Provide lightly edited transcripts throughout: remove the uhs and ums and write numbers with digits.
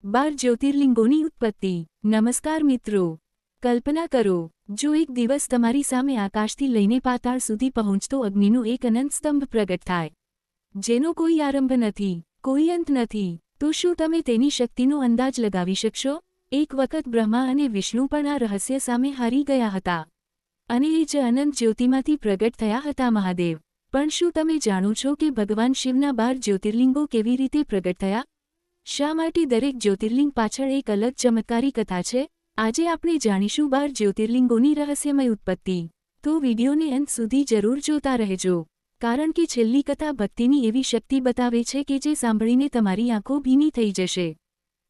12 જ્યોતિર્લિંગોની ઉત્પત્તિ। નમસ્કાર મિત્રો, કલ્પના કરો, જો એક દિવસ તમારી સામે આકાશથી લઈને પાતાળ સુધી પહોંચતો અગ્નિનો એક અનંત સ્તંભ પ્રગટ થાય, જેનો કોઈ આરંભ નથી, કોઈ અંત નથી, તો શું તમે તેની શક્તિનો અંદાજ લગાવી શકશો? એક વખત બ્રહ્મા અને વિષ્ણુ પણ આ રહસ્ય સામે હારી ગયા હતા, અને એ જ અનંત જ્યોતિમાંથી પ્રગટ થયા હતા મહાદેવ। પણ શું તમે જાણો છો કે ભગવાન શિવના 12 જ્યોતિર્લિંગો કેવી રીતે પ્રગટ થયા? શા માટે દરેક જ્યોતિર્લિંગ પાછળ એક અલગ ચમત્કારી કથા છે? આજે આપણે જાણીશું 12 જ્યોતિર્લિંગોની રહસ્યમય ઉત્પત્તિ। તો વિડીયોને અંત સુધી જરૂર જોતા રહેજો, કારણ કે છેલ્લી કથા ભક્તિની એવી શક્તિ બતાવે છે કે જે સાંભળીને તમારી આંખો ભીની થઈ જશે।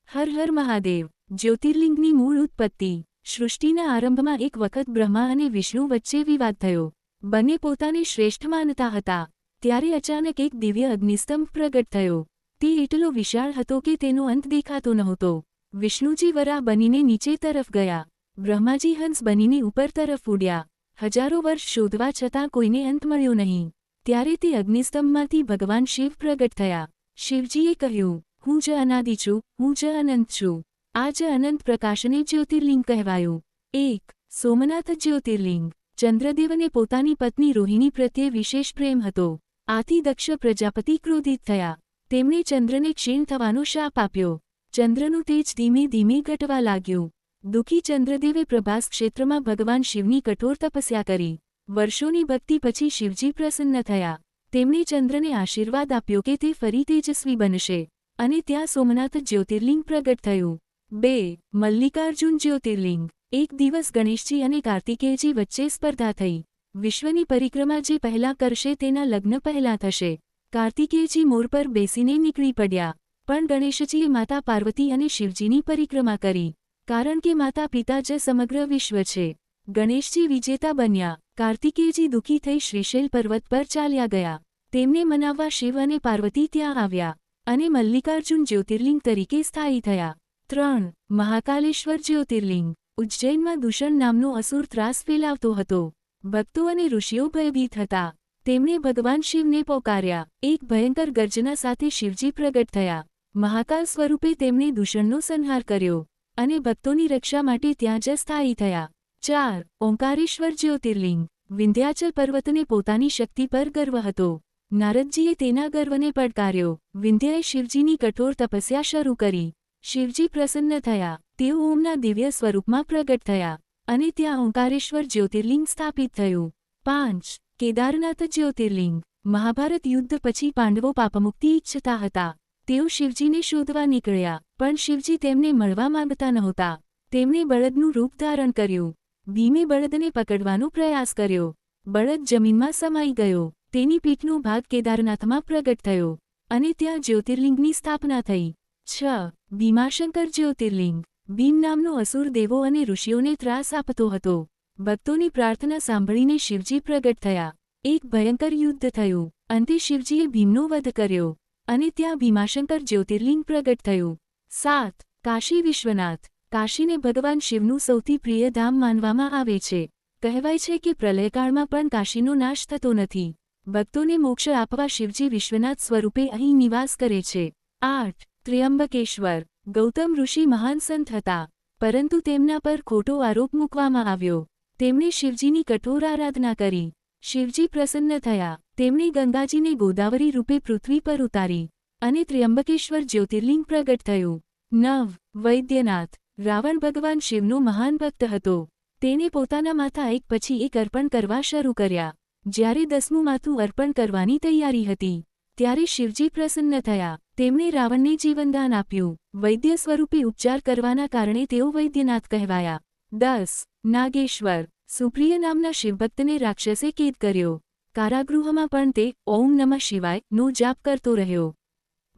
હર હર મહાદેવ। જ્યોતિર્લિંગની મૂળ ઉત્પત્તિ। સૃષ્ટિના આરંભમાં એક વખત બ્રહ્મા અને વિષ્ણુ વચ્ચે વિવાદ થયો। બંને પોતાને શ્રેષ્ઠ માનતા હતા। ત્યારે અચાનક એક દિવ્ય અગ્નિસ્તંભ પ્રગટ થયો। તે એટલો વિશાળ હતો કે તેનો અંત દેખાતો નહોતો। વિષ્ણુજી વરાહ બનીને નીચે તરફ ગયા, બ્રહ્માજી હંસ બનીને ઉપર તરફ ઉડ્યા। હજારો વર્ષ શોધવા છતાં કોઈને અંત મળ્યો નહીં। ત્યારે તે અગ્નિસ્તંભમાંથી ભગવાન શિવ પ્રગટ થયા। શિવજીએ કહ્યું, હું જ અનાદિ છું, હું જ અનંત છું। આ જ અનંત પ્રકાશને જ્યોતિર્લિંગ કહેવાયું। 1. સોમનાથ જ્યોતિર્લિંગ। ચંદ્રદેવને પોતાની પત્ની રોહિણી પ્રત્યે વિશેષ પ્રેમ હતો। આથી દક્ષ પ્રજાપતિ ક્રોધિત થયા। તેમણે ચંદ્રને ક્ષીણ થવાનો શાપ આપ્યો। ચંદ્રનું તેજ ધીમે ધીમે ઘટવા લાગ્યું। દુઃખી ચંદ્રદેવે પ્રભાસ ક્ષેત્રમાં ભગવાન શિવની કઠોર તપસ્યા કરી। વર્ષોની ભક્તિ પછી શિવજી પ્રસન્ન થયા। તેમણે ચંદ્રને આશીર્વાદ આપ્યો કે તે ફરી તેજસ્વી બનશે, અને ત્યાં સોમનાથ જ્યોતિર્લિંગ પ્રગટ થયું। 2. મલ્લિકાર્જુન જ્યોતિર્લિંગ। એક દિવસ ગણેશજી અને કાર્તિકેયજી વચ્ચે સ્પર્ધા થઈ। વિશ્વની પરિક્રમા જે પહેલાં કરશે તેના લગ્ન પહેલાં થશે। કાર્તિકેયજી મોર પર બેસીને નીકળી પડ્યા, પણ ગણેશજીએ માતા પાર્વતી અને શિવજીની પરિક્રમા કરી, કારણ કે માતા પિતા જ સમગ્ર વિશ્વ છે। ગણેશજી વિજેતા બન્યા। કાર્તિકેયજી દુઃખી થઈ શ્રીશૈલ પર્વત પર ચાલ્યા ગયા। તેમને મનાવવા શિવ અને પાર્વતી ત્યાં આવ્યા, અને મલ્લિકાર્જુન જ્યોતિર્લિંગ તરીકે સ્થાયી થયા। 3. મહાકાલેશ્વર જ્યોતિર્લિંગ। ઉજ્જૈનમાં દૂષણ નામનો અસુર ત્રાસ ફેલાવતો હતો। ભક્તો અને ઋષિઓ ભયભીત હતા। તેમણે ભગવાન શિવને પોકાર્યા। એક ભયંકર ગર્જના સાથે શિવજી પ્રગટ થયા। મહાકાલ સ્વરૂપે તેમણે દૂષણનો સંહાર કર્યો, અને ભક્તોની રક્ષા માટે ત્યાં જ સ્થાયી થયા। 4. ઓંકારેશ્વર જ્યોતિર્લિંગ। વિંધ્યાચલ પર્વતને પોતાની શક્તિ પર ગર્વ હતો। નારદજીએ તેના ગર્વને પડકાર્યો। વિંધ્યાએ શિવજીની કઠોર તપસ્યા શરૂ કરી। શિવજી પ્રસન્ન થયા। તેઓ ઓમના દિવ્ય સ્વરૂપમાં પ્રગટ થયા, અને ત્યાં ઓંકારેશ્વર જ્યોતિર્લિંગ સ્થાપિત થયું। 5. કેદારનાથ જ્યોતિર્લિંગ। મહાભારત યુદ્ધ પછી પાંડવો પાપમુક્તિ ઈચ્છતા હતા। તેઓ શિવજીને શોધવા નીકળ્યા, પણ શિવજી તેમને મળવા માંગતા નહોતા। તેમણે બળદનું રૂપ ધારણ કર્યું। ભીમે બળદને પકડવાનો પ્રયાસ કર્યો। બળદ જમીનમાં સમાઈ ગયો। તેની પીઠનો ભાગ કેદારનાથમાં પ્રગટ થયો, અને ત્યાં જ્યોતિર્લિંગની સ્થાપના થઈ। 6. ભીમાશંકર જ્યોતિર્લિંગ। ભીમ નામનો અસુર દેવો અને ઋષિઓને ત્રાસ આપતો હતો। ભક્તોની પ્રાર્થના સાંભળીને શિવજી પ્રગટ થયા। એક ભયંકર યુદ્ધ થયું। અંતે શિવજીએ ભીમનો વધ કર્યો, અને ત્યાં ભીમાશંકર જ્યોતિર્લિંગ પ્રગટ થયું। 7. કાશી વિશ્વનાથ। કાશીને ભગવાન શિવનું સૌથી પ્રિય ધામ માનવામાં આવે છે। કહેવાય છે કે પ્રલયકાળમાં પણ કાશીનો નાશ થતો નથી। ભક્તોને મોક્ષ આપવા શિવજી વિશ્વનાથ સ્વરૂપે અહીં નિવાસ કરે છે। 8. ત્ર્યંબકેશ્વર। ગૌતમ ઋષિ મહાન સંત હતા, પરંતુ તેમના પર ખોટો આરોપ મૂકવામાં આવ્યો। તેમણે શિવજીની કઠોર આરાધના કરી। શિવજી પ્રસન્ન થયા। તેમણે ગંગાજીને ગોદાવરી રૂપે પૃથ્વી પર ઉતારી, અને ત્ર્યંબકેશ્વર જ્યોતિર્લિંગ પ્રગટ થયું। 9. વૈદ્યનાથ। રાવણ ભગવાન શિવનો મહાન ભક્ત હતો। તેણે પોતાના માથા એક પછી એક અર્પણ કરવા શરૂ કર્યા। જ્યારે 10મું માથું અર્પણ કરવાની તૈયારી હતી, ત્યારે શિવજી પ્રસન્ન થયા। તેમણે રાવણને જીવનદાન આપ્યું। વૈદ્ય સ્વરૂપે ઉપચાર કરવાના કારણે તેઓ વૈદ્યનાથ કહેવાયા। 10. નાગેશ્વર। સુપ્રિય નામના શિવભક્તને રાક્ષસે કેદ કર્યો। કારાગૃહમાં પણ તે ઓમ નમઃ શિવાય નો જાપ કરતો રહ્યો।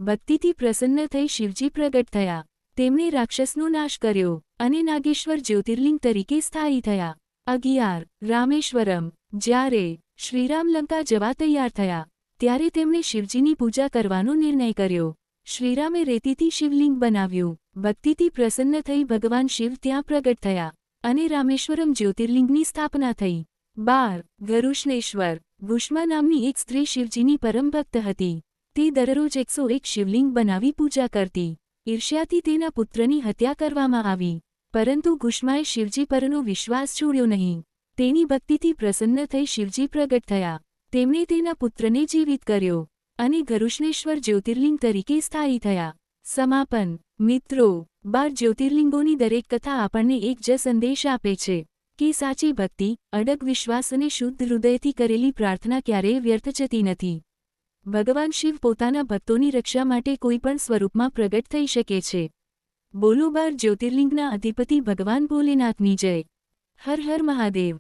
ભક્તિથી પ્રસન્ન થઈ શિવજી પ્રગટ થયા। તેમણે રાક્ષસનો નાશ કર્યો, અને નાગેશ્વર જ્યોતિર્લિંગ તરીકે સ્થાયી થયા। 11. રામેશ્વરમ। જ્યારે શ્રીરામ લંકા જવા તૈયાર થયા, ત્યારે તેમણે શિવજીની પૂજા કરવાનો નિર્ણય કર્યો। શ્રીરામે રેતીથી શિવલિંગ બનાવ્યું। ભક્તિથી પ્રસન્ન થઈ ભગવાન શિવ ત્યાં પ્રગટ થયા, અને રામેશ્વરમ જ્યોતિર્લિંગની સ્થાપના થઈ। 12. ગરુષ્ણેશ્વર। ગુષ્મા નામની એક સ્ત્રી શિવજીની પરમ ભક્ત હતી। તે દરરોજ 101 શિવલિંગ બનાવી પૂજા કરતી। ઈર્ષ્યાથી તેના પુત્રની હત્યા કરવામાં આવી, પરંતુ કુષ્માએ શિવજી પરનો વિશ્વાસ છોડ્યો નહીં. તેની ભક્તિથી પ્રસન્ન થઈ શિવજી પ્રગટ થયા. તેમણે તેના પુત્રને જીવિત કર્યો અને ગરુષ્ણેશ્વર જ્યોતિર્લિંગ તરીકે સ્થાયી થયા. સમાપન. મિત્રો, 12 જ્યોતિર્લિંગોની દરેક કથા આપણને એક જ સંદેશ આપે છે કે સાચી ભક્તિ, અડગ વિશ્વાસ અને શુદ્ધ હૃદયથી કરેલી પ્રાર્થના ક્યારેય વ્યર્થ જતી નથી. ભગવાન શિવ પોતાના ભક્તોની રક્ષા માટે કોઈપણ સ્વરૂપમાં પ્રગટ થઈ શકે છે. બોલો 12 જ્યોતિર્લિંગના અધિપતિ ભગવાન ભોલેનાથની જય. હર હર મહાદેવ.